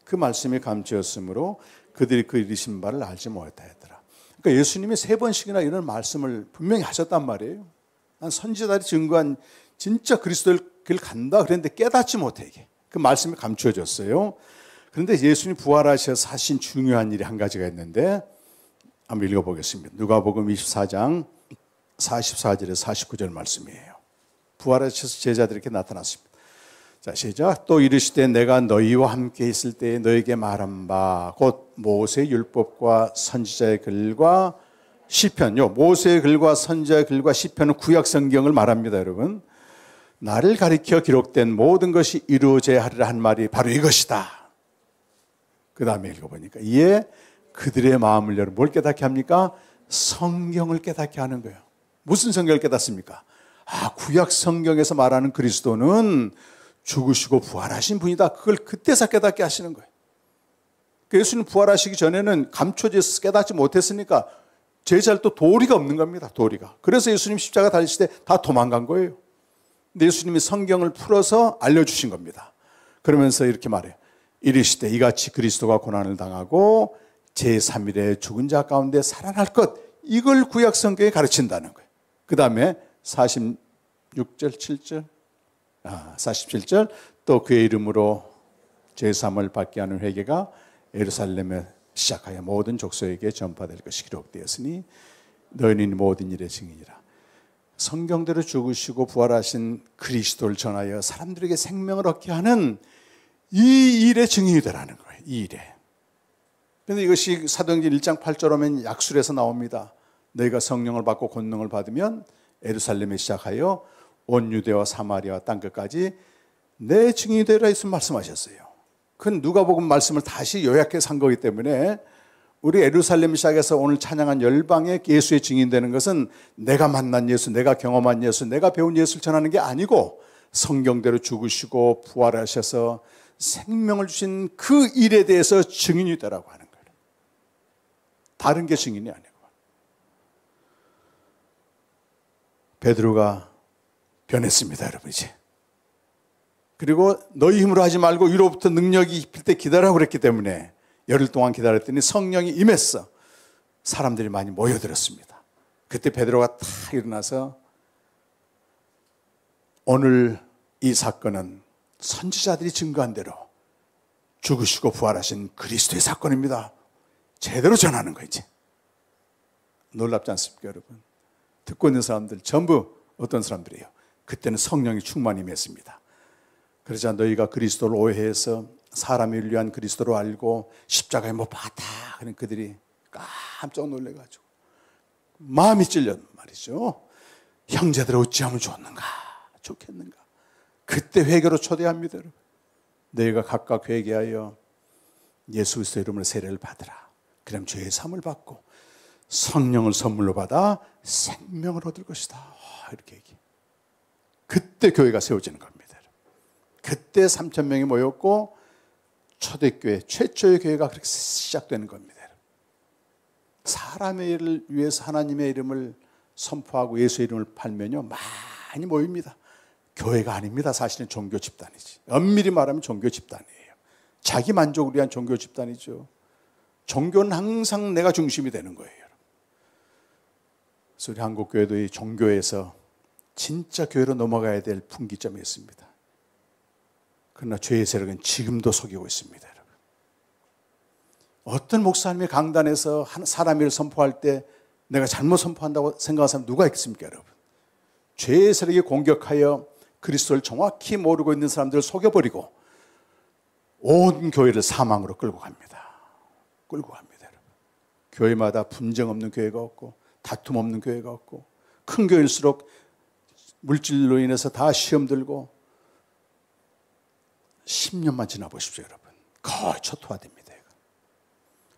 그 말씀이 감추었으므로 그들이 그 이르신 바를 알지 못하였더라. 그러니까 예수님이 세 번씩이나 이런 말씀을 분명히 하셨단 말이에요. 난 선지자들이 증거한 진짜 그리스도의 길 간다 그랬는데 깨닫지 못해 이게. 그 말씀이 감추어졌어요. 그런데 예수님이 부활하셔서 하신 중요한 일이 한 가지가 있는데 한번 읽어보겠습니다. 누가복음 24장 44절에서 49절 말씀이에요. 부활하셔서 제자들에게 나타났습니다. 자, 시작. 또 이르시되 내가 너희와 함께 있을 때에 너에게 말한 바 곧 모세의 율법과 선지자의 글과 시편요. 모세의 글과 선지자의 글과 시편은 구약 성경을 말합니다, 여러분. 나를 가리켜 기록된 모든 것이 이루어져야 하리라 한 말이 바로 이것이다. 그 다음에 읽어보니까 이에 그들의 마음을 열어 뭘 깨닫게 합니까? 성경을 깨닫게 하는 거예요. 무슨 성경을 깨닫습니까? 구약 성경에서 말하는 그리스도는 죽으시고 부활하신 분이다. 그걸 그때서 깨닫게 하시는 거예요. 예수님 부활하시기 전에는 감춰져서 깨닫지 못했으니까 제자들 또 도리가 없는 겁니다. 도리가. 그래서 예수님 십자가 달리실 때 다 도망간 거예요. 근데 예수님이 성경을 풀어서 알려주신 겁니다. 그러면서 이렇게 말해요. 이르시되 이같이 그리스도가 고난을 당하고 제3일에 죽은 자 가운데 살아날 것, 이걸 구약 성경에 가르친다는 거예요. 그 다음에 46절 7절 47절 또 그의 이름으로 제3을 받게 하는 회개가 예루살렘에 시작하여 모든 족속에게 전파될 것이 기록되었으니 너희는 모든 일의 증인이라. 성경대로 죽으시고 부활하신 그리스도를 전하여 사람들에게 생명을 얻게 하는 이 일의 증인이 되라는 거예요. 이 일에. 그런데 이것이 사도행전 1장 8절 오면 약술에서 나옵니다. 너희가 성령을 받고 권능을 받으면 예루살렘에 시작하여 온 유대와 사마리아 땅끝까지 내 증인이 되라 예수님 말씀하셨어요. 그건 누가복음 말씀을 다시 요약해서 한 거기 때문에 우리 예루살렘 시작해서 오늘 찬양한 열방의 예수의 증인되는 것은 내가 만난 예수, 내가 경험한 예수, 내가 배운 예수를 전하는 게 아니고 성경대로 죽으시고 부활하셔서 생명을 주신 그 일에 대해서 증인이 되라고 하는 거예요. 다른 게 증인이 아니고. 베드로가 변했습니다, 여러분 이제. 그리고 너희 힘으로 하지 말고 위로부터 능력이 입힐 때 기다리라고 그랬기 때문에 열흘 동안 기다렸더니 성령이 임했어. 사람들이 많이 모여들었습니다. 그때 베드로가 탁 일어나서 오늘 이 사건은 선지자들이 증거한 대로 죽으시고 부활하신 그리스도의 사건입니다. 제대로 전하는 거예요 이제. 놀랍지 않습니까 여러분? 듣고 있는 사람들 전부 어떤 사람들이에요? 그때는 성령이 충만히 임했습니다. 그러자 너희가 그리스도를 오해해서 사람을 위한 그리스도로 알고 십자가에 못 박았다. 그런 그들이 깜짝 놀래가지고 마음이 찔렸단 말이죠. 형제들 어찌하면 좋겠는가. 그때 회개로 초대합니다. 여러분. 너희가 각각 회개하여 예수 그리스도의 이름으로 세례를 받으라. 그럼 죄의 사함을 받고 성령을 선물로 받아 생명을 얻을 것이다. 이렇게 얘기해. 그때 교회가 세워지는 겁니다. 그때 3,000명이 모였고 초대교회, 최초의 교회가 그렇게 시작되는 겁니다. 사람의 일을 위해서 하나님의 이름을 선포하고 예수의 이름을 팔면요 많이 모입니다. 교회가 아닙니다. 사실은 종교 집단이지. 엄밀히 말하면 종교 집단이에요. 자기 만족을 위한 종교 집단이죠. 종교는 항상 내가 중심이 되는 거예요. 그래서 우리 한국교회도 이 종교에서 진짜 교회로 넘어가야 될 분기점이 있습니다. 그러나 죄의 세력은 지금도 속이고 있습니다. 여러분. 어떤 목사님이 강단에서 사람의 일을 선포할 때 내가 잘못 선포한다고 생각하는 사람 누가 있겠습니까, 여러분? 죄의 세력이 공격하여 그리스도를 정확히 모르고 있는 사람들을 속여버리고 온 교회를 사망으로 끌고 갑니다. 끌고 갑니다, 여러분. 교회마다 분쟁 없는 교회가 없고 다툼 없는 교회가 없고 큰 교회일수록 물질로 인해서 다 시험 들고 10년만 지나보십시오, 여러분. 거의 초토화됩니다.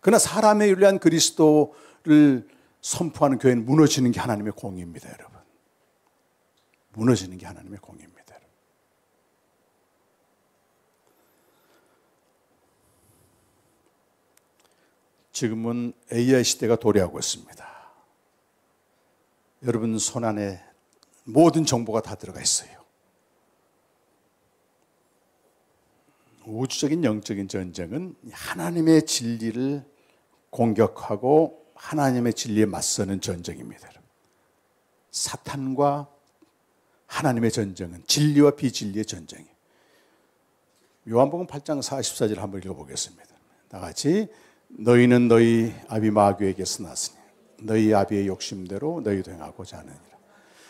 그러나 사람의 유리한 그리스도를 선포하는 교회는 무너지는 게 하나님의 공의입니다, 여러분. 무너지는 게 하나님의 공의입니다. 여러분. 지금은 AI 시대가 도래하고 있습니다. 여러분 손 안에 모든 정보가 다 들어가 있어요. 우주적인 영적인 전쟁은 하나님의 진리를 공격하고 하나님의 진리에 맞서는 전쟁입니다. 사탄과 하나님의 전쟁은 진리와 비진리의 전쟁이에요. 요한복음 8장 44절 한번 읽어보겠습니다. 다 같이 너희는 너희 아비 마귀에게서 났으니 너희 아비의 욕심대로 너희도 행하고자 하느니라.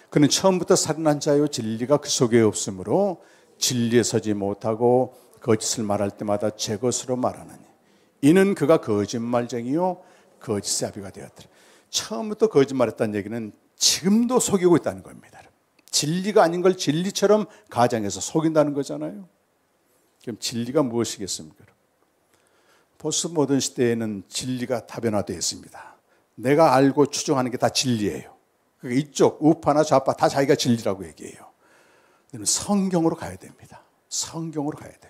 그는 처음부터 살인한 자요 진리가 그 속에 없으므로 진리에 서지 못하고 거짓을 말할 때마다 제 것으로 말하느니 이는 그가 거짓말쟁이요 거짓의 아비가 되었더라. 처음부터 거짓말했다는 얘기는 지금도 속이고 있다는 겁니다. 진리가 아닌 걸 진리처럼 가장해서 속인다는 거잖아요. 그럼 진리가 무엇이겠습니까? 포스트 모던 시대에는 진리가 다변화되어 있습니다. 내가 알고 추정하는 게 다 진리예요. 그러니까 이쪽 우파나 좌파 다 자기가 진리라고 얘기해요. 성경으로 가야 됩니다. 성경으로 가야 됩니다.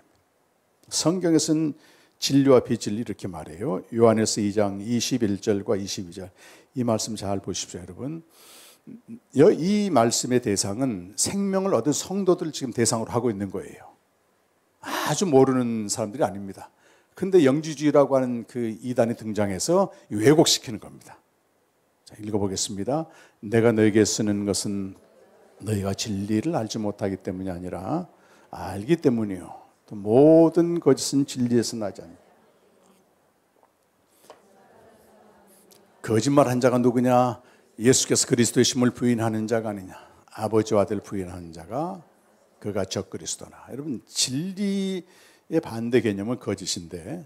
성경에서는 진리와 비진리 이렇게 말해요. 요한에서 2장 21절과 22절 이 말씀 잘 보십시오, 여러분. 이 말씀의 대상은 생명을 얻은 성도들 지금 대상으로 하고 있는 거예요. 아주 모르는 사람들이 아닙니다. 근데 영지주의라고 하는 그 이단이 등장해서 왜곡시키는 겁니다. 자, 읽어보겠습니다. 내가 너에게 쓰는 것은 너희가 진리를 알지 못하기 때문이 아니라 알기 때문이요. 또 모든 거짓은 진리에서 나지 않니. 거짓말한 자가 누구냐? 예수께서 그리스도의 심을 부인하는 자가 아니냐. 아버지와 아들 부인하는 자가 그가 적그리스도나. 여러분 진리의 반대 개념은 거짓인데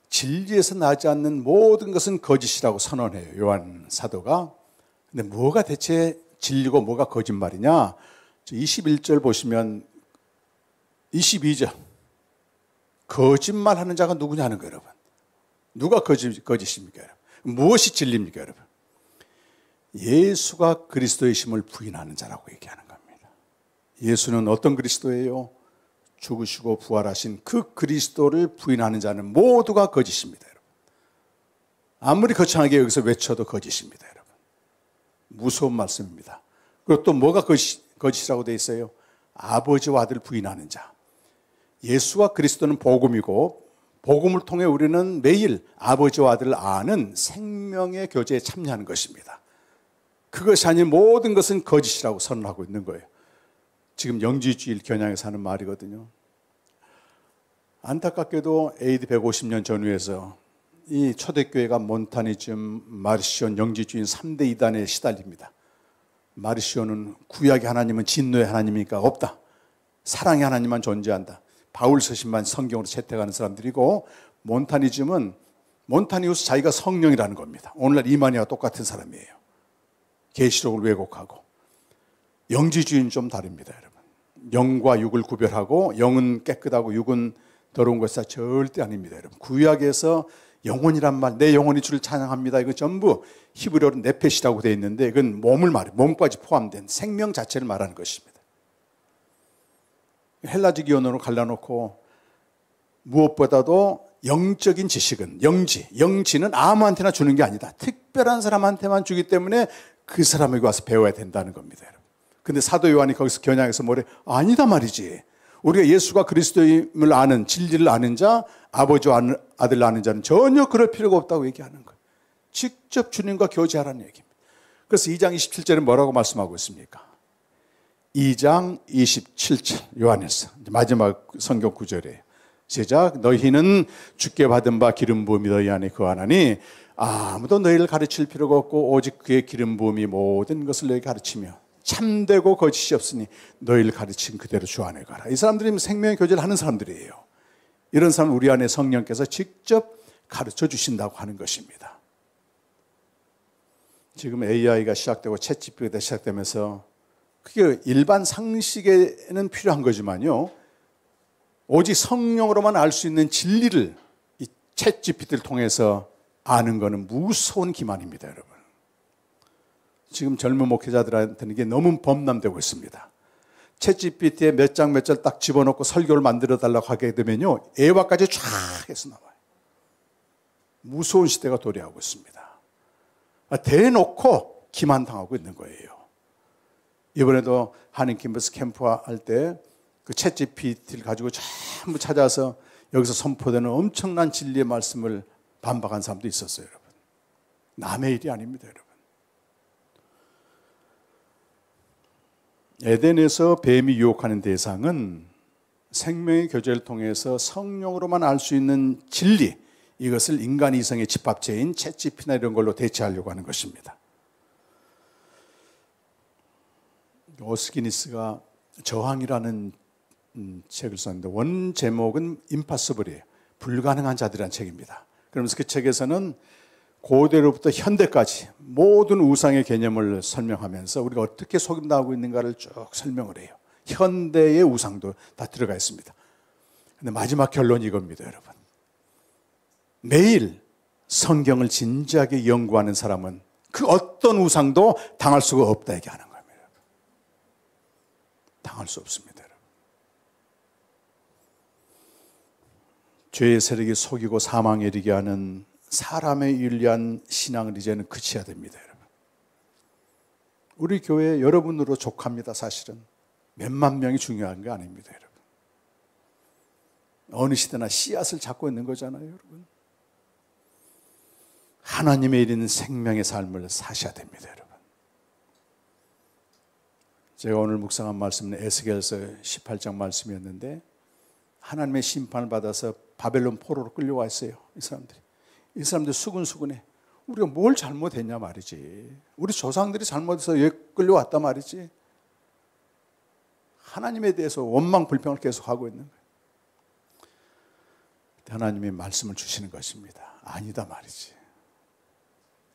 진리에서 나지 않는 모든 것은 거짓이라고 선언해요. 요한 사도가. 근데 뭐가 대체 진리고 뭐가 거짓말이냐? 21절 보시면 22절 거짓말하는 자가 누구냐는 거예요, 여러분. 누가 거짓입니까, 여러분? 무엇이 진리입니까, 여러분? 예수가 그리스도의 심을 부인하는 자라고 얘기하는 겁니다. 예수는 어떤 그리스도예요? 죽으시고 부활하신 그 그리스도를 부인하는 자는 모두가 거짓입니다, 여러분. 아무리 거창하게 여기서 외쳐도 거짓입니다, 여러분. 무서운 말씀입니다. 그리고 또 뭐가 거짓이라고 되어 있어요? 아버지와 아들 부인하는 자. 예수와 그리스도는 복음이고 복음을 통해 우리는 매일 아버지와 아들을 아는 생명의 교제에 참여하는 것입니다. 그것이 아닌 모든 것은 거짓이라고 선언하고 있는 거예요. 지금 영지주의 겨냥해서 하는 말이거든요. 안타깝게도 AD 150년 전후에서 이 초대교회가 몬타니즘, 마르시온, 영지주의인 3대 이단에 시달립니다. 마르시온은 구약의 하나님은 진노의 하나님이니까 없다. 사랑의 하나님만 존재한다. 바울 서신만 성경으로 채택하는 사람들이고, 몬타니즘은 몬타니우스 자기가 성령이라는 겁니다. 오늘날 이만희와 똑같은 사람이에요. 계시록을 왜곡하고. 영지주의는 좀 다릅니다, 여러분. 영과 육을 구별하고 영은 깨끗하고 육은 더러운 것이 절대 아닙니다, 여러분. 구약에서 영혼이란 말, 내 영혼이 주를 찬양합니다. 이거 전부 히브리어로 네펫이라고 되어 있는데 이건 몸을 말해요. 몸까지 포함된 생명 자체를 말하는 것입니다. 헬라적 언어로 갈라놓고 무엇보다도 영적인 지식은 영지는 아무한테나 주는 게 아니다. 특별한 사람한테만 주기 때문에 그 사람에게 와서 배워야 된다는 겁니다. 여러분. 근데 사도 요한이 거기서 겨냥해서 뭐래? 아니다 말이지. 우리가 예수가 그리스도임을 아는, 진리를 아는 자, 아버지와 아들 아는 자는 전혀 그럴 필요가 없다고 얘기하는 거예요. 직접 주님과 교제하라는 얘기입니다. 그래서 2장 27절에 뭐라고 말씀하고 있습니까? 2장 27절 요한에서 마지막 성경 구절이에요. 시작. 너희는 주께 받은 바 기름 부음이 너희 안에 거하나니 아무도 너희를 가르칠 필요가 없고 오직 그의 기름 부음이 모든 것을 너희 가르치며 참되고 거짓이 없으니 너희를 가르친 그대로 주 안에 가라. 이 사람들이 생명의 교제를 하는 사람들이에요. 이런 사람 우리 안에 성령께서 직접 가르쳐 주신다고 하는 것입니다. 지금 AI가 시작되고 챗GPT가 시작되면서 그게 일반 상식에는 필요한 거지만요, 오직 성령으로만 알 수 있는 진리를 이 챗GPT를 통해서 아는 것은 무서운 기만입니다, 여러분. 지금 젊은 목회자들한테는 이게 너무 범람되고 있습니다. 챗GPT에 몇 장 몇 절 딱 집어넣고 설교를 만들어 달라고 하게 되면요, 애화까지 쫙 해서 나와요. 무서운 시대가 도래하고 있습니다. 대놓고 기만당하고 있는 거예요. 이번에도 한인 캠퍼스 캠프 할 때 그 챗GPT를 가지고 전부 찾아서 여기서 선포되는 엄청난 진리의 말씀을 반박한 사람도 있었어요, 여러분. 남의 일이 아닙니다, 여러분. 에덴에서 뱀이 유혹하는 대상은 생명의 교제를 통해서 성령으로만 알 수 있는 진리, 이것을 인간 이성의 집합체인 챗GPT나 이런 걸로 대체하려고 하는 것입니다. 오스기니스가 저항이라는 책을 썼는데 원 제목은 임파서블이에요. 불가능한 자들이라는 책입니다. 그러면서 그 책에서는 고대로부터 현대까지 모든 우상의 개념을 설명하면서 우리가 어떻게 속임당하고 있는가를 쭉 설명을 해요. 현대의 우상도 다 들어가 있습니다. 근데 마지막 결론이 이겁니다, 여러분. 매일 성경을 진지하게 연구하는 사람은 그 어떤 우상도 당할 수가 없다 얘기하는 겁니다. 당할 수 없습니다, 여러분. 죄의 세력이 속이고 사망에 이르게 하는 사람의 윤리한 신앙을 이제는 그쳐야 됩니다, 여러분. 우리 교회 여러분으로 족합니다, 사실은. 몇만 명이 중요한 게 아닙니다, 여러분. 어느 시대나 씨앗을 잡고 있는 거잖아요, 여러분. 하나님의 이르는 생명의 삶을 사셔야 됩니다, 여러분. 제가 오늘 묵상한 말씀은 에스겔서 18장 말씀이었는데 하나님의 심판을 받아서 바벨론 포로로 끌려와 있어요, 이 사람들이. 이 사람들 수근수근해. 우리가 뭘 잘못했냐 말이지. 우리 조상들이 잘못해서 여기 끌려왔단 말이지. 하나님에 대해서 원망 불평을 계속하고 있는 거예요. 하나님이 말씀을 주시는 것입니다. 아니다 말이지.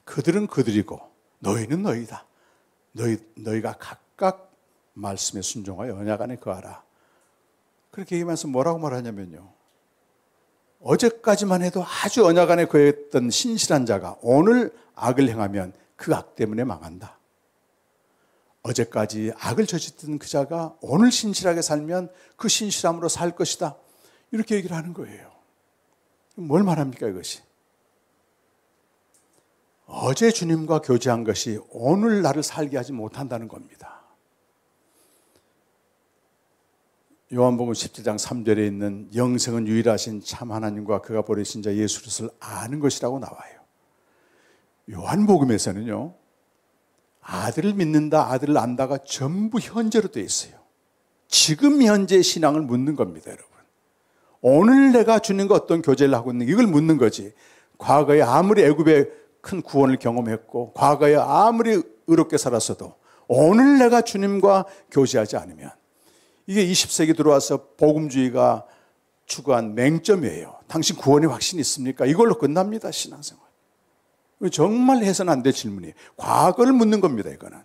그들은 그들이고 너희는 너희다. 너희가 각각 말씀에 순종하여 언약 안에 거하라. 그렇게 얘기하면서 뭐라고 말하냐면요, 어제까지만 해도 아주 언약 안에 거했던 신실한 자가 오늘 악을 행하면 그 악 때문에 망한다. 어제까지 악을 저지르던 그 자가 오늘 신실하게 살면 그 신실함으로 살 것이다. 이렇게 얘기를 하는 거예요. 뭘 말합니까, 이것이? 어제 주님과 교제한 것이 오늘 나를 살게 하지 못한다는 겁니다. 요한복음 17장 3절에 있는 영생은 유일하신 참 하나님과 그가 보내신 자 예수 그리스도를 아는 것이라고 나와요. 요한복음에서는요, 아들을 믿는다, 아들을 안다가 전부 현재로 되어 있어요. 지금 현재의 신앙을 묻는 겁니다, 여러분. 오늘 내가 주님과 어떤 교제를 하고 있는가, 이걸 묻는 거지. 과거에 아무리 애굽의 큰 구원을 경험했고 과거에 아무리 의롭게 살았어도 오늘 내가 주님과 교제하지 않으면, 이게 20세기 들어와서 복음주의가 추구한 맹점이에요. 당신 구원의 확신이 있습니까? 이걸로 끝납니다, 신앙생활. 정말 해서는 안 될 질문이에요. 과거를 묻는 겁니다, 이거는.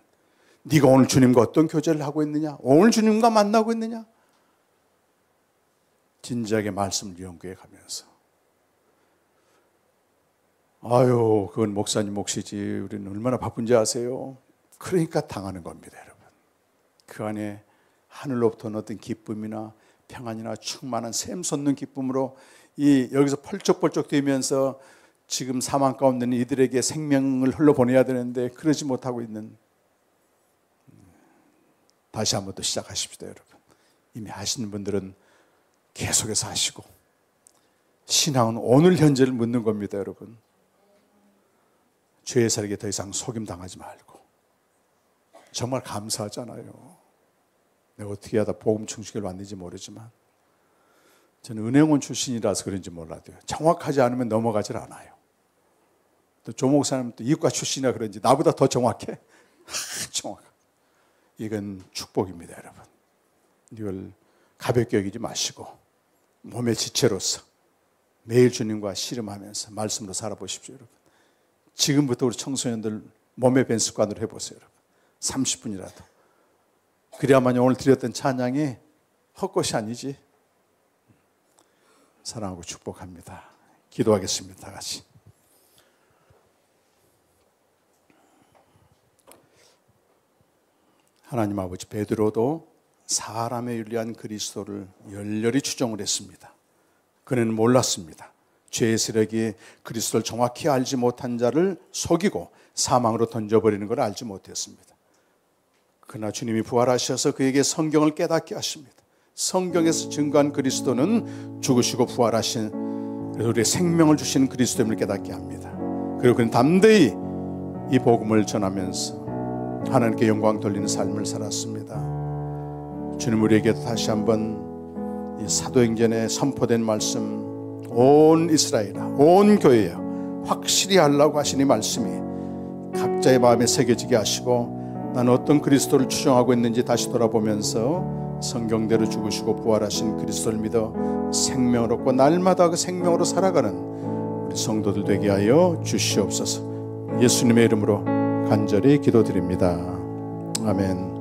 네가 오늘 주님과 어떤 교제를 하고 있느냐? 오늘 주님과 만나고 있느냐? 진지하게 말씀을 연구해 가면서, 아유, 그건 목사님 몫이지, 우리는 얼마나 바쁜지 아세요? 그러니까 당하는 겁니다, 여러분. 그 안에 하늘로부터는 어떤 기쁨이나 평안이나 충만한 샘 솟는 기쁨으로 이 여기서 펄쩍펄쩍 뛰면서 지금 사망 가운데 있는 이들에게 생명을 흘러보내야 되는데 그러지 못하고 있는, 다시 한 번 더 시작하십시다. 여러분, 이미 하시는 분들은 계속해서 하시고, 신앙은 오늘 현재를 묻는 겁니다. 여러분, 죄의 살에게 더 이상 속임당하지 말고. 정말 감사하잖아요. 내가 어떻게 하다 복음 충식을 왔는지 모르지만 저는 은행원 출신이라서 그런지 몰라도요, 정확하지 않으면 넘어가질 않아요. 또 조 목사님은 또 이과 출신이라 그런지 나보다 더 정확해. 정확해. 이건 축복입니다. 여러분, 이걸 가볍게 여기지 마시고 몸의 지체로서 매일 주님과 씨름하면서 말씀으로 살아보십시오. 여러분, 지금부터 우리 청소년들 몸의 밴 습관으로 해보세요. 여러분, 30분이라도. 그래야만 오늘 드렸던 찬양이 헛것이 아니지. 사랑하고 축복합니다. 기도하겠습니다. 다 같이. 하나님 아버지, 베드로도 사람에 윤리한 그리스도를 열렬히 추종을 했습니다. 그는 몰랐습니다. 죄의 세력이 그리스도를 정확히 알지 못한 자를 속이고 사망으로 던져버리는 걸 알지 못했습니다. 그러나 주님이 부활하셔서 그에게 성경을 깨닫게 하십니다. 성경에서 증거한 그리스도는 죽으시고 부활하신, 그래서 우리의 생명을 주신 그리스도임을 깨닫게 합니다. 그리고 그는 담대히 이 복음을 전하면서 하나님께 영광 돌리는 삶을 살았습니다. 주님, 우리에게 다시 한번 이 사도행전에 선포된 말씀, 온 이스라엘아, 온 교회야, 확실히 하려고 하신 이 말씀이 각자의 마음에 새겨지게 하시고, 나는 어떤 그리스도를 추종하고 있는지 다시 돌아보면서 성경대로 죽으시고 부활하신 그리스도를 믿어 생명을 얻고 날마다 그 생명으로 살아가는 우리 성도들 되게 하여 주시옵소서. 예수님의 이름으로 간절히 기도드립니다. 아멘.